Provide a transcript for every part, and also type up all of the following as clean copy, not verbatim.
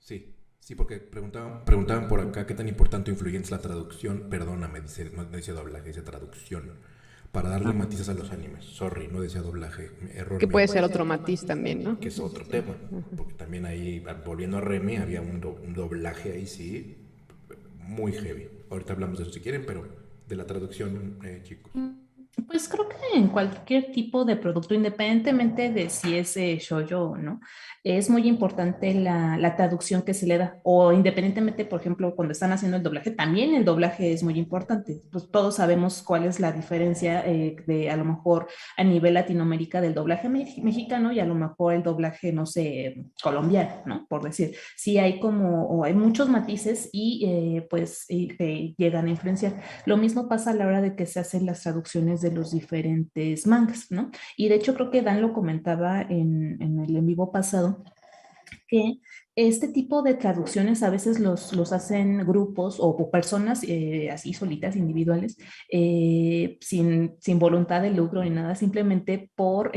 Sí, sí, porque preguntaban por acá qué tan importante o influyente es la traducción. Perdóname, dice, no dice doblaje, dice traducción. Para darle Ah, matices a los animes. Sorry, no decía doblaje, error que mío. puede ser otro matiz también, ¿no? Que es otro Sí. tema. Ujú. Porque también ahí, volviendo a Remy, había un doblaje ahí, sí, muy heavy. Ahorita hablamos de eso si quieren, pero de la traducción, chicos. Pues creo que en cualquier tipo de producto, independientemente de si es shoujo o no, es muy importante la traducción que se le da. O independientemente, por ejemplo, cuando están haciendo el doblaje, también el doblaje es muy importante. Pues todos sabemos cuál es la diferencia de a lo mejor a nivel Latinoamérica del doblaje mexicano y a lo mejor el doblaje, no sé, colombiano, ¿no? Por decir, sí hay como, o hay muchos matices y pues te llegan a influenciar. Lo mismo pasa a la hora de que se hacen las traducciones de los diferentes mangas, ¿no? Y de hecho creo que Dan lo comentaba en el en vivo pasado, que este tipo de traducciones a veces los hacen grupos o personas así solitas, individuales, sin voluntad de lucro ni nada, simplemente por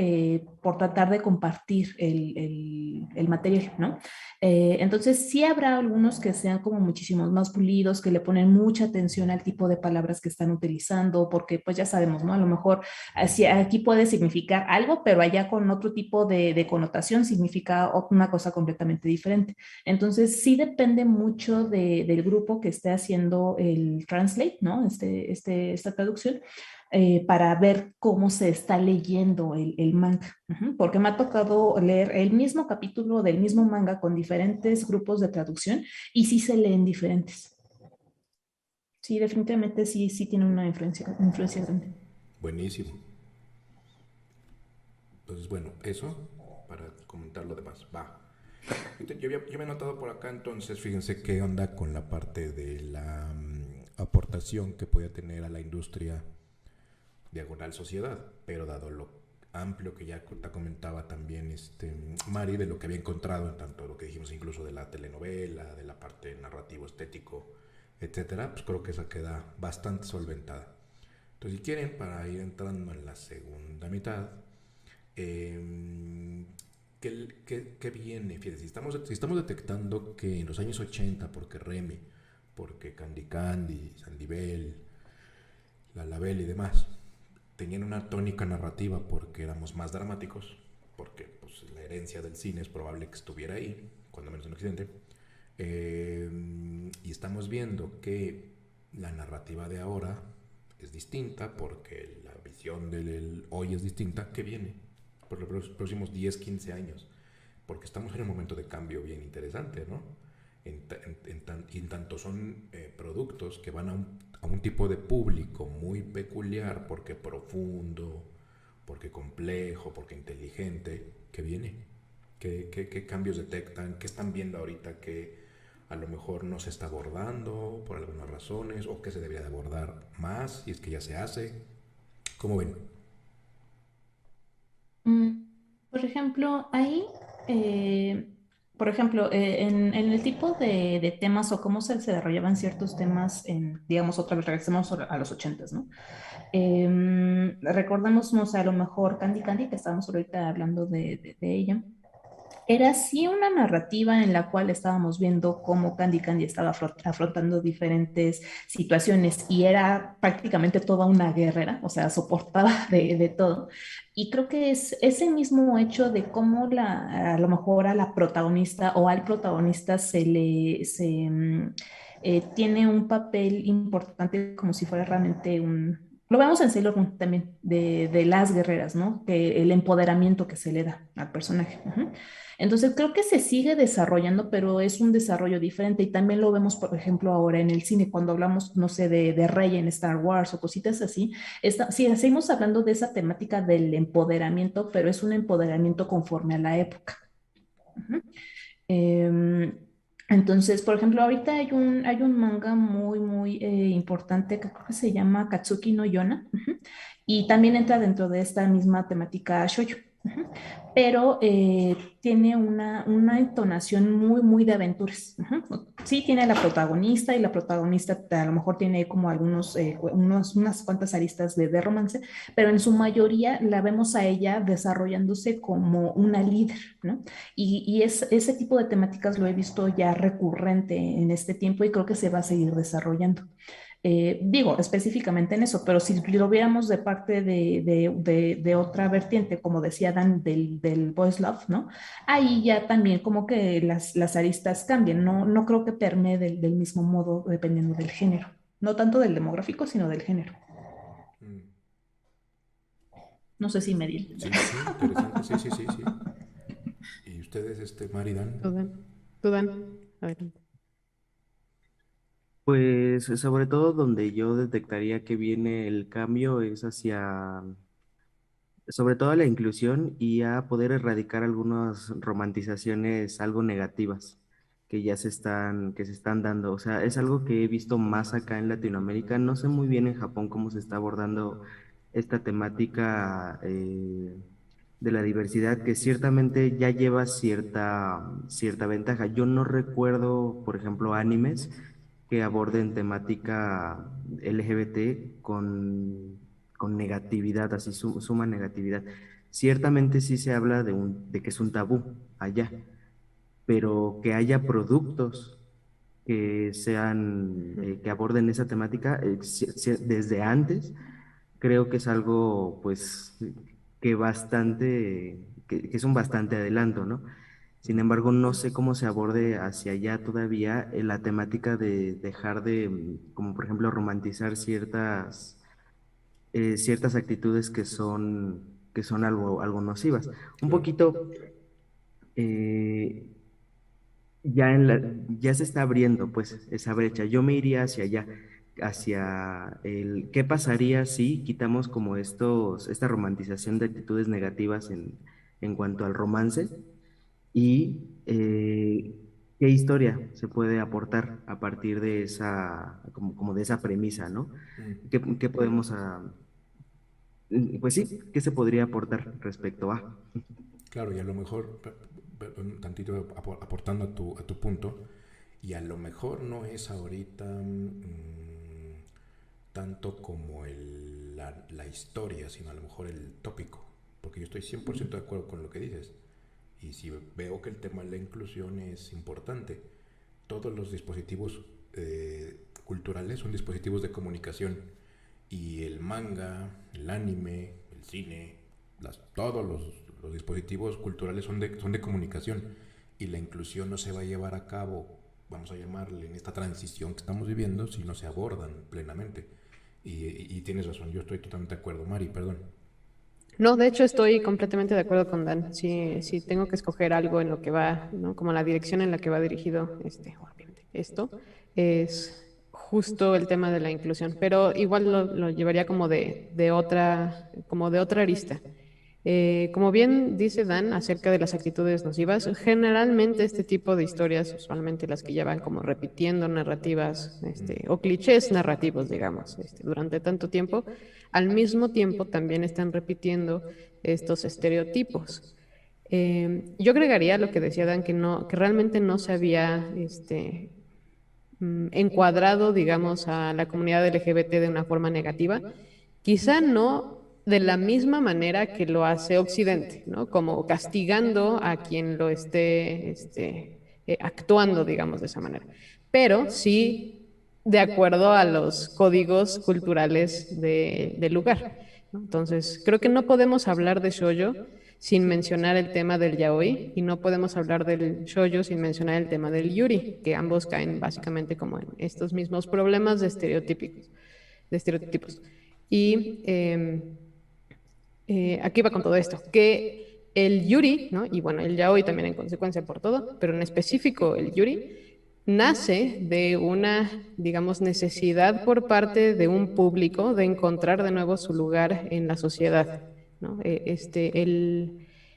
tratar de compartir el material, ¿no? Entonces sí habrá algunos que sean como muchísimos más pulidos, que le ponen mucha atención al tipo de palabras que están utilizando, porque pues ya sabemos, ¿no? A lo mejor así, aquí puede significar algo, pero allá con otro tipo de connotación significa una cosa completamente diferente. Entonces, sí depende mucho del grupo que esté haciendo el translate, ¿no? Esta traducción, para ver cómo se está leyendo el manga. Porque me ha tocado leer el mismo capítulo del mismo manga con diferentes grupos de traducción y sí se leen diferentes. Sí, definitivamente sí, sí tiene una influencia grande. Buenísimo. Entonces, bueno, eso para comentar lo demás. Va. Yo me he notado por acá, entonces, fíjense qué onda con la parte de la aportación que puede tener a la industria diagonal sociedad, pero dado lo amplio que ya te comentaba también Mari, de lo que había encontrado en tanto lo que dijimos incluso de la telenovela, de la parte narrativo estético, etcétera, pues creo que esa queda bastante solventada. Entonces, si quieren, para ir entrando en la segunda mitad, ¿qué viene? Fíjense, si estamos detectando que en los años 80, porque Remy, porque Candy Candy, Sandy Bell, La Label y demás, tenían una tónica narrativa porque éramos más dramáticos, porque pues, la herencia del cine es probable que estuviera ahí, cuando menos en Occidente, y estamos viendo que la narrativa de ahora es distinta porque la visión del hoy es distinta. ¿Qué viene por los próximos 10 15 años? Porque estamos en un momento de cambio bien interesante, ¿no? En tanto son productos que van a un tipo de público muy peculiar, porque profundo, porque complejo, porque inteligente, ¿qué viene? ¿Qué cambios detectan? ¿Qué están viendo ahorita que a lo mejor no se está abordando por algunas razones o que se debería de abordar más y es que ya se hace? ¿Cómo ven? Mm, Por ejemplo, ahí, eh, por ejemplo, en el tipo de temas o cómo se desarrollaban ciertos temas en, digamos, otra vez regresemos a los ochentas, ¿no? Recordamos, no sé, a lo mejor Candy Candy, que estábamos ahorita hablando de ella, era sí una narrativa en la cual estábamos viendo cómo Candy Candy estaba afrontando diferentes situaciones y era prácticamente toda una guerrera, o sea, soportaba de todo. Y creo que es ese mismo hecho de cómo a lo mejor a la protagonista o al protagonista tiene un papel importante como si fuera realmente un... Lo vemos en Sailor Moon también, de las guerreras, ¿no? Que el empoderamiento que se le da al personaje. Entonces creo que se sigue desarrollando, pero es un desarrollo diferente y también lo vemos, por ejemplo, ahora en el cine, cuando hablamos, no sé, de Rey en Star Wars o cositas así. Sí, seguimos hablando de esa temática del empoderamiento, pero es un empoderamiento conforme a la época. Ujú. Em, entonces, por ejemplo, ahorita hay un manga muy importante que creo que se llama Katsuki no Yona, y también entra dentro de esta misma temática shoujo. Pero tiene una entonación muy de aventuras. sí tiene la protagonista y la protagonista a lo mejor tiene como unas cuantas aristas de romance, pero en su mayoría la vemos a ella desarrollándose como una líder, ¿no? Ese tipo de temáticas lo he visto ya recurrente en este tiempo y creo que se va a seguir desarrollando. Digo específicamente en eso, pero si lo viéramos de parte de otra vertiente, como decía Dan, del boys love, ¿no? Ahí ya también como que las aristas cambian, no, no creo que permee del mismo modo dependiendo del género, no tanto del demográfico, sino del género. Mm. No sé si me di. Sí, sí, interesante, sí, sí, sí, sí. ¿Y ustedes, Maridan? Tú, Dan, adelante. Pues sobre todo donde yo detectaría que viene el cambio es hacia, sobre todo la inclusión y a poder erradicar algunas romantizaciones algo negativas que se están dando. O sea, es algo que he visto más acá en Latinoamérica. No sé muy bien en Japón cómo se está abordando esta temática de la diversidad, que ciertamente ya lleva cierta ventaja. Yo no recuerdo, por ejemplo, animes que aborden temática LGBT con negatividad, así suma negatividad. Ciertamente sí se habla de que es un tabú allá, pero que haya productos que sean, que aborden esa temática desde antes, creo que es algo, pues, que es un bastante adelanto, ¿no? Sin embargo, no sé cómo se aborde hacia allá todavía la temática de dejar de, como por ejemplo, romantizar ciertas actitudes que son algo nocivas. Un Claro. poquito, eh, ya se está abriendo, pues, esa brecha. Yo me iría hacia allá, hacia qué pasaría si quitamos como esta romantización de actitudes negativas en cuanto al romance y qué historia se puede aportar a partir de como de esa premisa, ¿no? Mm. ¿Qué podemos, pues sí, qué se podría aportar respecto a? Claro, y a lo mejor, un tantito aportando a tu punto, y a lo mejor no es ahorita tanto como la historia, sino a lo mejor el tópico, porque yo estoy 100% de acuerdo con lo que dices, y si veo que el tema de la inclusión es importante, todos los dispositivos culturales son dispositivos de comunicación, y el manga, el anime, el cine, todos los dispositivos culturales son de comunicación, y la inclusión no se va a llevar a cabo, vamos a llamarle, en esta transición que estamos viviendo, si no se abordan plenamente. Y tienes razón, yo estoy totalmente de acuerdo. Mari, perdón. No, de hecho estoy completamente de acuerdo con Dan. Si tengo que escoger algo en lo que va, ¿no? Como la dirección en la que va dirigido obviamente, esto, es justo el tema de la inclusión. Pero igual lo llevaría como de otra arista. Como bien dice Dan acerca de las actitudes nocivas, generalmente este tipo de historias, usualmente las que ya van como repitiendo narrativas, o clichés narrativos, digamos, durante tanto tiempo, al mismo tiempo también están repitiendo estos estereotipos. Yo agregaría lo que decía Dan, que realmente no se había encuadrado, digamos, a la comunidad LGBT de una forma negativa. Quizá no de la misma manera que lo hace Occidente, ¿no? Como castigando a quien lo esté actuando, digamos, de esa manera. Pero sí de acuerdo a los códigos culturales del lugar, ¿no? Entonces, creo que no podemos hablar de shoujo sin mencionar el tema del yaoi y no podemos hablar del shoujo sin mencionar el tema del yuri, que ambos caen básicamente como en estos mismos problemas de estereotipos. Y aquí va con todo esto, que el yuri, ¿no? Y bueno, el yaoi también en consecuencia por todo, pero en específico el yuri, nace de una, digamos, necesidad por parte de un público de encontrar de nuevo su lugar en la sociedad, ¿no?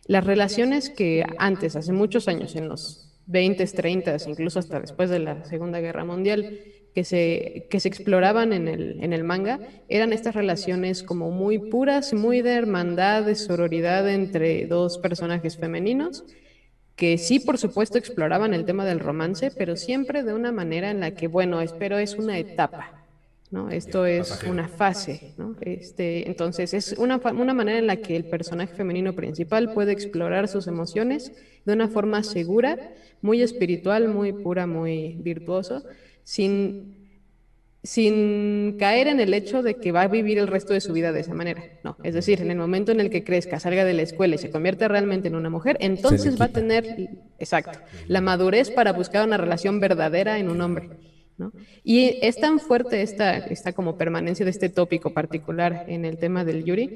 Las relaciones que antes, hace muchos años, en los 20, 30, incluso hasta después de la Segunda Guerra Mundial, que se exploraban en el manga, eran estas relaciones como muy puras, muy de hermandad, de sororidad entre dos personajes femeninos que sí, por supuesto, exploraban el tema del romance, pero siempre de una manera en la que, bueno, espero es una etapa, ¿no? Esto Ya, es pasajero. una fase, ¿no? Entonces, es una manera en la que el personaje femenino principal puede explorar sus emociones de una forma segura, muy espiritual, muy pura, muy virtuoso, sin caer en el hecho de que va a vivir el resto de su vida de esa manera. No, es decir, en el momento en el que crezca, salga de la escuela y se convierta realmente en una mujer, Se le entonces va a quita. tener, exacto, la madurez para buscar una relación verdadera en un hombre, ¿no? Y es tan fuerte esta como permanencia de este tópico particular en el tema del Yuri,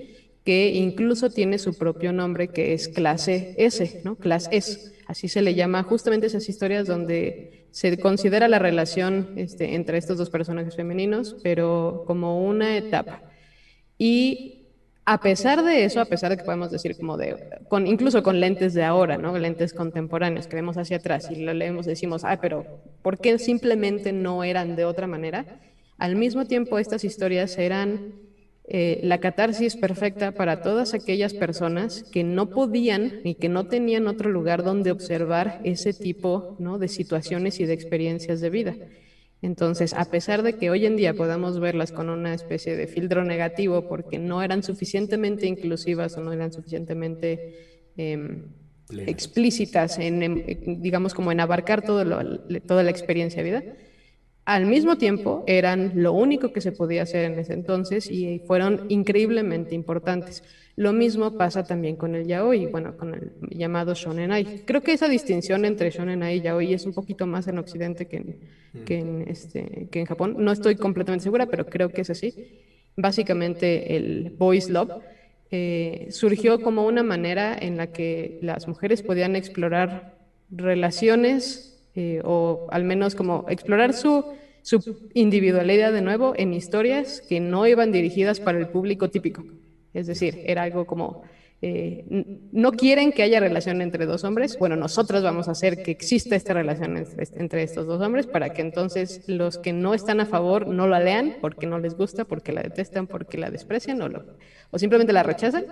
que incluso tiene su propio nombre, que es clase S, ¿no? Clase S. Así se le llama justamente esas historias donde se considera la relación entre estos dos personajes femeninos, pero como una etapa. Y a pesar de eso, a pesar de que podemos decir como incluso con lentes de ahora, ¿no? Lentes contemporáneos, que vemos hacia atrás y lo leemos, decimos, pero ¿por qué simplemente no eran de otra manera? Al mismo tiempo, estas historias eran la catarsis perfecta para todas aquellas personas que no podían y que no tenían otro lugar donde observar ese tipo, ¿no? de situaciones y de experiencias de vida. Entonces, a pesar de que hoy en día podamos verlas con una especie de filtro negativo porque no eran suficientemente inclusivas o no eran suficientemente explícitas digamos, como en abarcar toda la experiencia de vida, al mismo tiempo eran lo único que se podía hacer en ese entonces y fueron increíblemente importantes. Lo mismo pasa también con el yaoi, bueno, con el llamado shonen ai. Creo que esa distinción entre shonen ai y yaoi es un poquito más en Occidente que en Japón. No estoy completamente segura, pero creo que es así. Básicamente el boys love surgió como una manera en la que las mujeres podían explorar relaciones o al menos como explorar su individualidad de nuevo en historias que no iban dirigidas para el público típico. Es decir, era algo como, no quieren que haya relación entre dos hombres, bueno, nosotros vamos a hacer que exista esta relación entre estos dos hombres para que entonces los que no están a favor no la lean porque no les gusta, porque la detestan, porque la desprecian o simplemente la rechazan,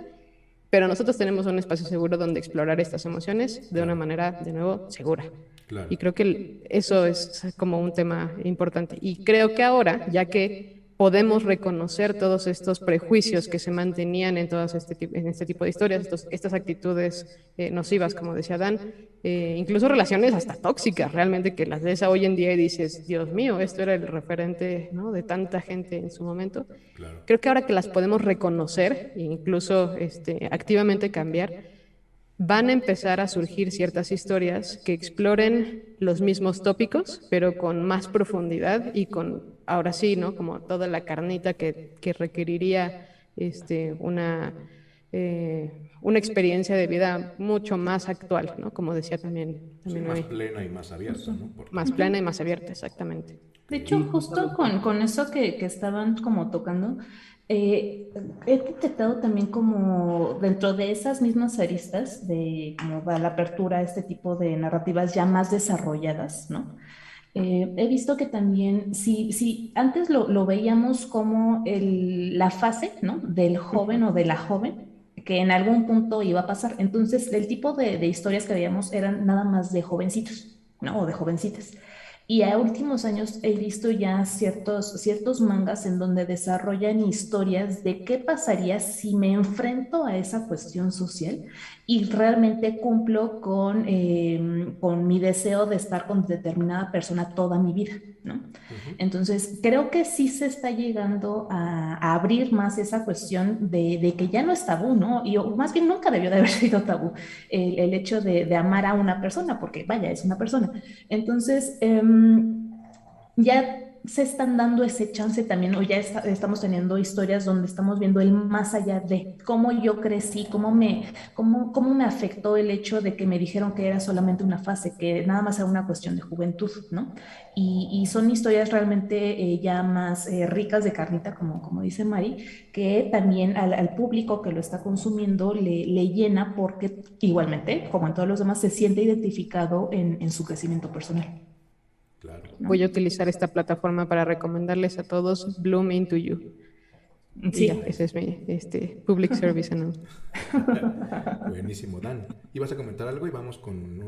pero nosotros tenemos un espacio seguro donde explorar estas emociones de una manera, de nuevo, segura. Claro. Y creo que eso es como un tema importante. Y creo que ahora, ya que podemos reconocer todos estos prejuicios que se mantenían en este tipo de historias, estas actitudes nocivas, como decía Dan, incluso relaciones hasta tóxicas, realmente que las ves hoy en día y dices, Dios mío, esto era el referente, ¿no? de tanta gente en su momento. Claro. Creo que ahora que las podemos reconocer e incluso activamente cambiar, van a empezar a surgir ciertas historias que exploren los mismos tópicos, pero con más profundidad y ahora sí, ¿no? Como toda la carnita que requeriría una experiencia de vida mucho más actual, ¿no? Como decía también, Sí, también más hoy. plena y más abierta, ¿no? Más plana y más abierta, exactamente. De Ok. hecho, Sí, justo justamente. con eso que estaban como tocando, he detectado también como dentro de esas mismas aristas de como da la apertura a este tipo de narrativas ya más desarrolladas, ¿no? He visto que también, si antes lo veíamos como la fase, ¿no? del joven o de la joven, que en algún punto iba a pasar. Entonces, el tipo de historias que veíamos eran nada más de jovencitos, ¿no? O de jovencitas. Y a últimos años he visto ya ciertos mangas en donde desarrollan historias de qué pasaría si me enfrento a esa cuestión social y realmente cumplo con mi deseo de estar con determinada persona toda mi vida, ¿no? Entonces, creo que sí se está llegando a abrir más esa cuestión de que ya no es tabú, ¿no? Y más bien nunca debió de haber sido tabú el hecho de amar a una persona, porque vaya, es una persona. Entonces, ya se están dando ese chance también, o ya estamos teniendo historias donde estamos viendo el más allá de cómo yo crecí, cómo me afectó el hecho de que me dijeron que era solamente una fase, que nada más era una cuestión de juventud, ¿no? Y son historias realmente ya más ricas de carnita, como dice Mari, que también al público que lo está consumiendo le llena porque igualmente, como en todos los demás, se siente identificado en su crecimiento personal. Claro. ¿No? Voy a utilizar esta plataforma para recomendarles a todos Bloom Into You. Y Sí. ya, ese es mi public service announcement. Buenísimo, Dan. ¿Ibas a comentar algo? Y vamos con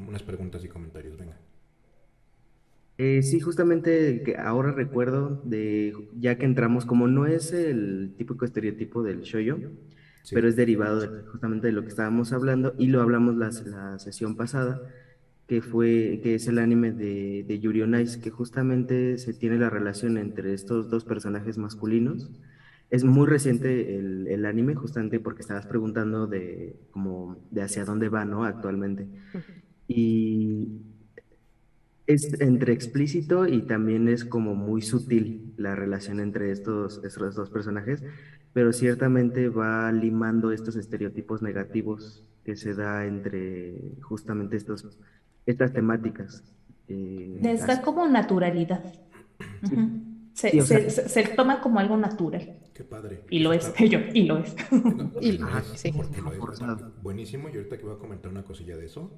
unas preguntas y comentarios. Venga. Sí, justamente que ahora recuerdo ya que entramos, como no es el típico estereotipo del shoujo, pero es Sí. derivado justamente de lo que estábamos hablando y lo hablamos la sesión pasada, que es el anime de Yuri on Ice, que justamente se tiene la relación entre estos dos personajes masculinos. Es muy reciente el anime, justamente porque estabas preguntando como de hacia dónde va, ¿no? Actualmente. Y es entre explícito y también es como muy sutil la relación entre estos dos personajes, pero ciertamente va limando estos estereotipos negativos que se da entre justamente estas temáticas. Eh, Les da as- como naturalidad. sí, Ujú. sí, o sea, Se toma como algo natural. Qué padre. Y Eso lo es, está. y lo es. Y lo Y es, ajá, sí. porque lo no es. forzado. Buenísimo. Y ahorita que voy a comentar una cosilla de eso.